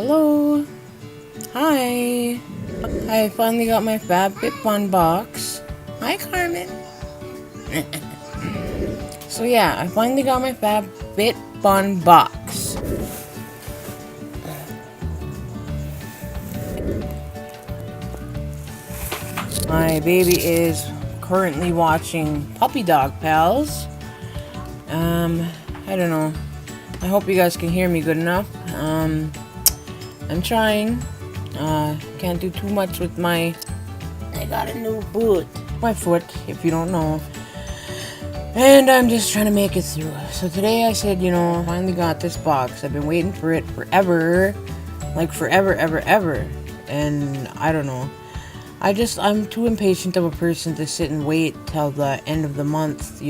Hello. Hi. I finally got my Fab Fit Fun box. Hi, Carmen. So yeah, I finally got my Fab Fit Fun box. My baby is currently watching Puppy Dog Pals. I don't know. I hope you guys can hear me good enough. I'm trying. Can't do too much with my... I got a new boot. My foot, if you don't know. And I'm just trying to make it through. So today I said, I finally got this box. I've been waiting for it forever. Like forever, ever. And I don't know. I'm too impatient of a person to sit and wait till the end of the month,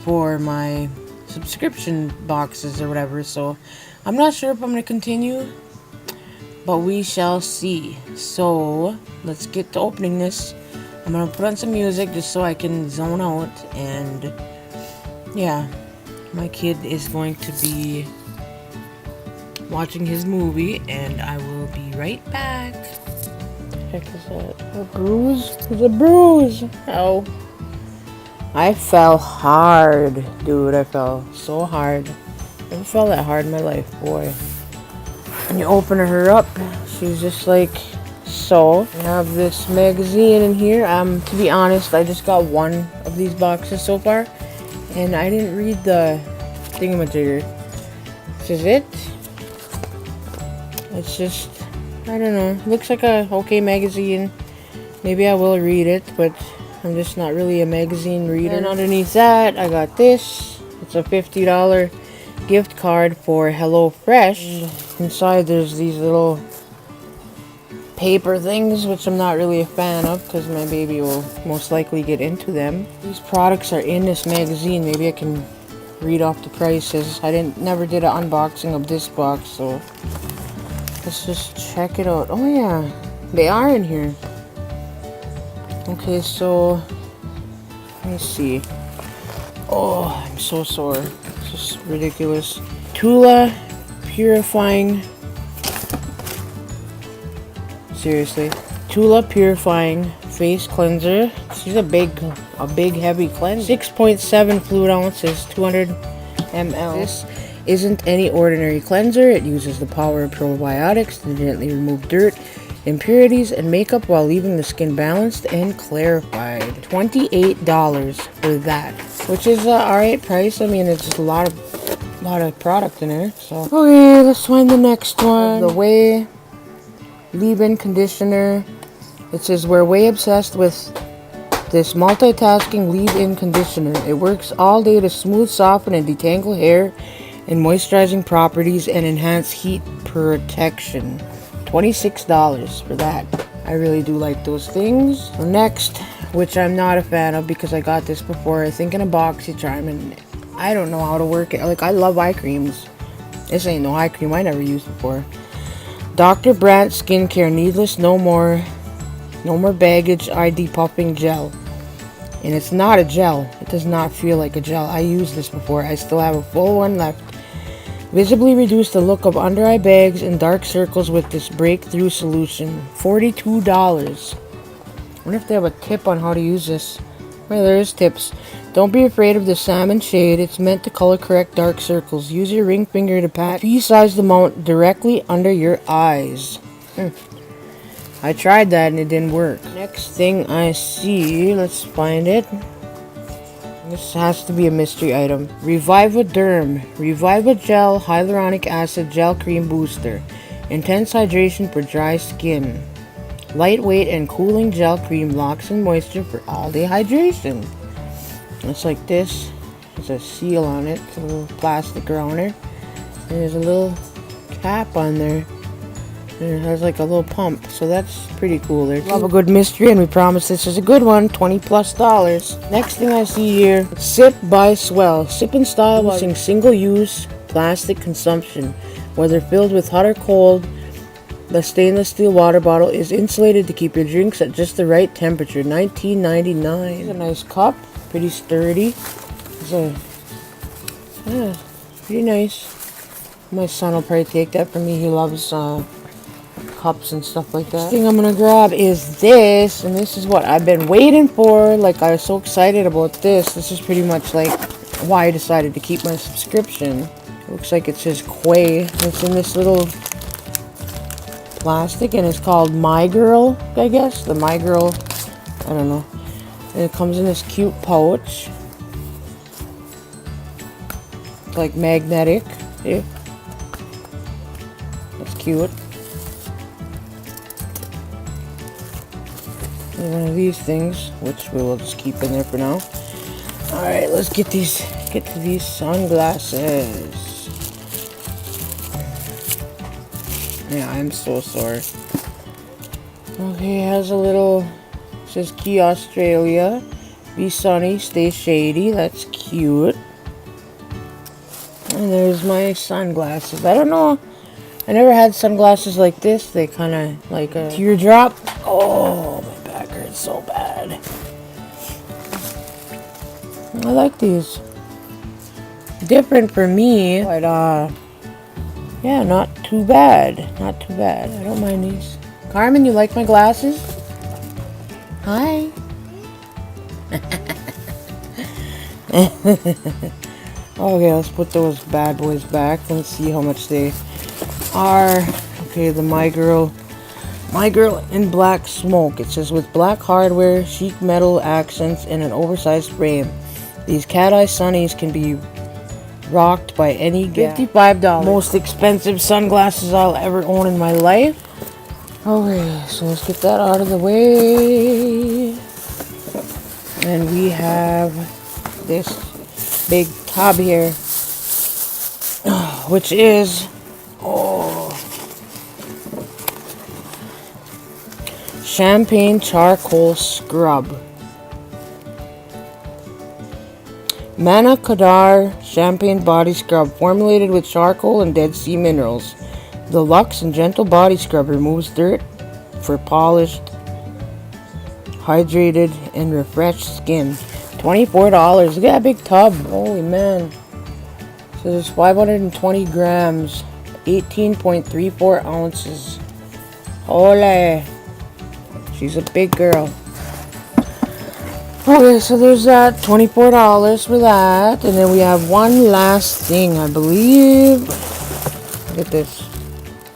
for my subscription boxes or whatever. So I'm not sure if I'm going to continue, but we shall see. So let's get to opening this. I'm going to put on some music just so I can zone out. And yeah, my kid is going to be watching his movie, and I will be right back. Heck is that? A bruise? It's a bruise! Ow. I fell hard, dude. I fell so hard. Never fell that hard in my life, boy. And you open her up, she's just like so. I have this magazine in here. To be honest, I just got one of these boxes so far, and I didn't read the thingamajigger. This is it. It's just, I don't know. Looks like a okay magazine. Maybe I will read it, but I'm just not really a magazine reader. And underneath that, I got this. It's a $50 gift card for HelloFresh. Inside, there's these little paper things, which I'm not really a fan of because my baby will most likely get into them. These products are in this magazine. Maybe I can read off the prices. I never did an unboxing of this box, so let's just check it out. Oh yeah, they are in here. Okay, so let me see. Oh, I'm so sore. It's just ridiculous. Tula purifying. Seriously, Tula purifying face cleanser. She's a big heavy cleanser. 6.7 fluid ounces, 200 ml. This isn't any ordinary cleanser. It uses the power of probiotics to gently remove dirt, impurities, and makeup while leaving the skin balanced and clarified. $28 for that, which is an alright price. I mean, it's just a lot of product in there. So okay, let's find the next one. The Way leave-in conditioner. It says we're way obsessed with this multitasking leave-in conditioner. It works all day to smooth, soften, and detangle hair, and moisturizing properties, and enhance heat protection. $26 for that. I really do like those things. So next, which I'm not a fan of because I got this before, I think in a box you try them, and I don't know how to work it. Like, I love eye creams. This ain't no eye cream I never used before. Dr. Brandt Skincare Needless No More Baggage ID Puffing Gel. And it's not a gel. It does not feel like a gel. I used this before. I still have a full one left. Visibly reduce the look of under eye bags and dark circles with this breakthrough solution. $42. I wonder if they have a tip on how to use this. Well, there is tips. Don't be afraid of the salmon shade. It's meant to color correct dark circles. Use your ring finger to pat pea-sized amount directly under your eyes. I tried that and it didn't work. Next thing I see, let's find it. This has to be a mystery item. Reviva Derm. Reviva Gel Hyaluronic Acid Gel Cream Booster. Intense hydration for dry skin. Lightweight and cooling gel cream locks in moisture for all-day hydration. It's like this. There's a seal on it. It's a little plastic around it. And there's a little cap on there. And it has like a little pump. So that's pretty cool. There's love a good mystery, and we promise this is a good one. $20+. Next thing I see here. Sip by Swell. Sip in style using single-use plastic consumption. Whether filled with hot or cold, the stainless steel water bottle is insulated to keep your drinks at just the right temperature. $19.99. It's a nice cup. Pretty sturdy. It's pretty nice. My son will probably take that from me. He loves cups and stuff like that. The thing I'm gonna grab is this, and this is what I've been waiting for. Like, I was so excited about this. This is pretty much like why I decided to keep my subscription. It looks like it says Quay. It's in this little plastic, and it's called My Girl, I guess. The My Girl, I don't know. And it comes in this cute pouch. It's like magnetic. Yeah. That's cute. And one of these things, which we will just keep in there for now. Alright, let's get to these sunglasses. Yeah, I'm so sore. Okay, it has a little, it says Key Australia. Be sunny, stay shady. That's cute. And there's my sunglasses. I don't know. I never had sunglasses like this. They kind of like a teardrop. Oh, my back hurts so bad. I like these. Different for me, but yeah, not too bad. Not too bad. I don't mind these. Carmen, you like my glasses? Hi. Okay, let's put those bad boys back. Let's see how much they are. Okay, the My Girl in black smoke. It says with black hardware, chic metal accents, and an oversized frame. These cat eye sunnies can be rocked by any $55. Most expensive sunglasses I'll ever own in my life. Okay, so let's get that out of the way. And we have this big tub here, which is champagne charcoal scrub. Mana Kadar champagne body scrub formulated with charcoal and Dead Sea minerals. The luxe and gentle body scrub removes dirt for polished, hydrated, and refreshed skin. $24. Look at that big tub. Holy man. So there's 520 grams, 18.34 ounces. Ole. She's a big girl. Okay, so there's that. $24 for that. And then we have one last thing, I believe. Look at this.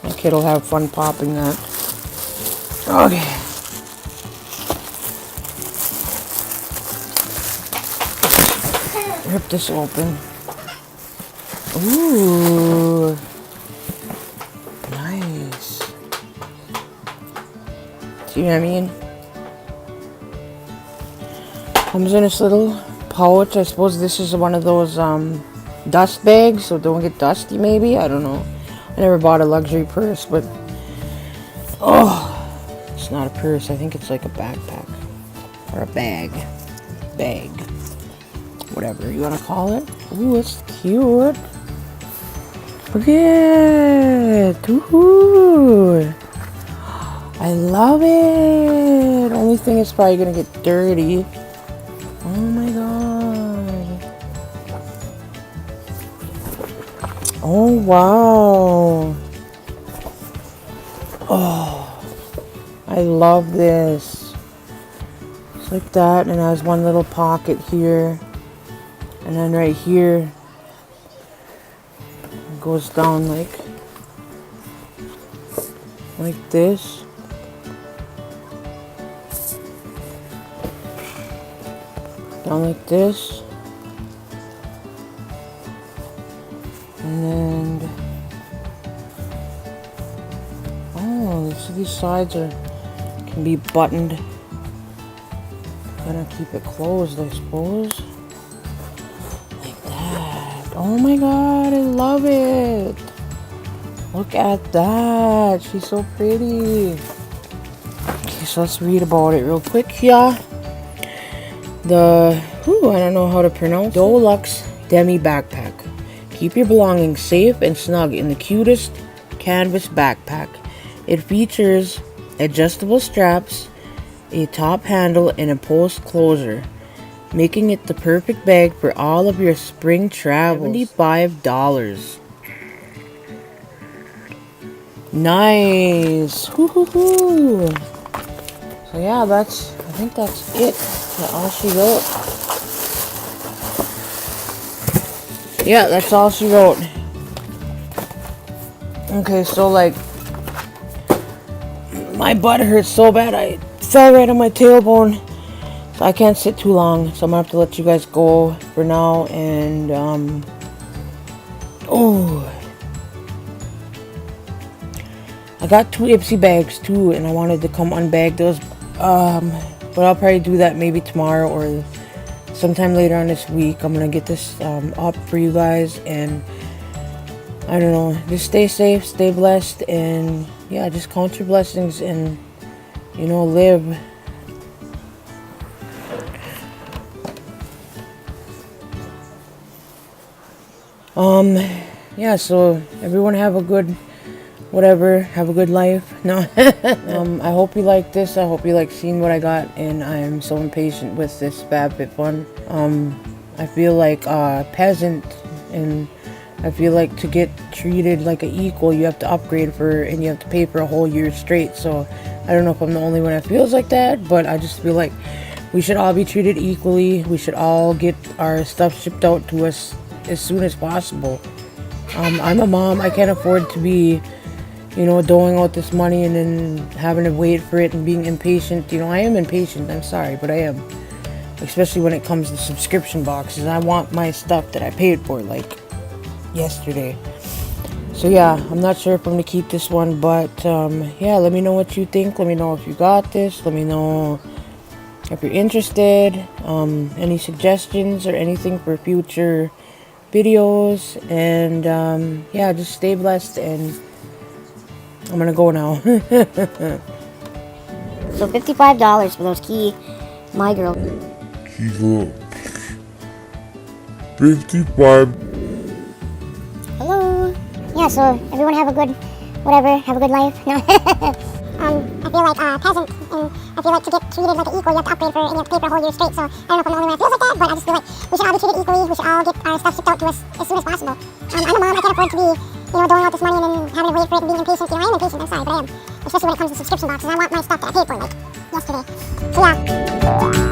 My kid will have fun popping that. Okay. Rip this open. Ooh. Nice. See what I mean? Comes in this little pouch. I suppose this is one of those dust bags, so don't get dusty maybe. I don't know. I never bought a luxury purse, but it's not a purse. I think it's like a backpack or a bag. Whatever you want to call it. Ooh, it's cute. Look at it. Ooh. I love it. Only thing is probably going to get dirty. Oh my god. Oh wow. Oh, I love this. It's like that, and it has one little pocket here. And then right here, it goes down like this. Down like this. And then, so these sides can be buttoned. Gonna keep it closed, I suppose. Oh my god, I love it. Look at that. She's so pretty. Okay, so let's read about it real quick here. I don't know how to pronounce Deluxe Demi Backpack. Keep your belongings safe and snug in the cutest canvas backpack. It features adjustable straps, a top handle, and a post closure, making it the perfect bag for all of your spring travels. $75. Nice. Hoo. So yeah, I think that's it. That's all she wrote. Yeah, that's all she wrote. Okay, so like, my butt hurts so bad. I fell right on my tailbone. So I can't sit too long. So I'm gonna have to let you guys go for now. And, I got 2 Ipsy bags too, and I wanted to come unbag those. But I'll probably do that maybe tomorrow or sometime later on this week. I'm gonna get this up for you guys, and I don't know, just stay safe, stay blessed, and yeah, just count your blessings and, you know, live. Yeah, so everyone have a good whatever, have a good life. No. I hope you like this. I hope you like seeing what I got, and I'm so impatient with this Fab Fit Fun. I feel like a peasant, and I feel like to get treated like an equal, you have to upgrade and you have to pay for a whole year straight. So I don't know if I'm the only one that feels like that, but I just feel like we should all be treated equally. We should all get our stuff shipped out to us as soon as possible. I'm a mom. I can't afford to be, you know, doling out this money and then having to wait for it and being impatient. You know, I am impatient. I'm sorry, but I am. Especially when it comes to subscription boxes. I want my stuff that I paid for, like, yesterday. So yeah, I'm not sure if I'm gonna keep this one, but yeah, let me know what you think. Let me know if you got this. Let me know if you're interested. Any suggestions or anything for future videos. And yeah, just stay blessed, and I'm gonna go now. So $55 for those key My Girl. Kilo. 55. Hello. Yeah, so everyone have a good, whatever, have a good life. No. I feel like a peasant, and I feel like to get treated like an equal, you have to upgrade and you have to pay for a whole year straight. So I don't know if I'm the only one that feels like that, but I just feel like we should all be treated equally. We should all get our stuff shipped out to us as soon as possible. I'm a mom. I can't afford to be, you know, doling out this money and then having to wait for it and being impatient. You know, I am impatient. I'm sorry, but I am. Especially when it comes to subscription boxes. I want my stuff that I paid for, like, yesterday. So yeah.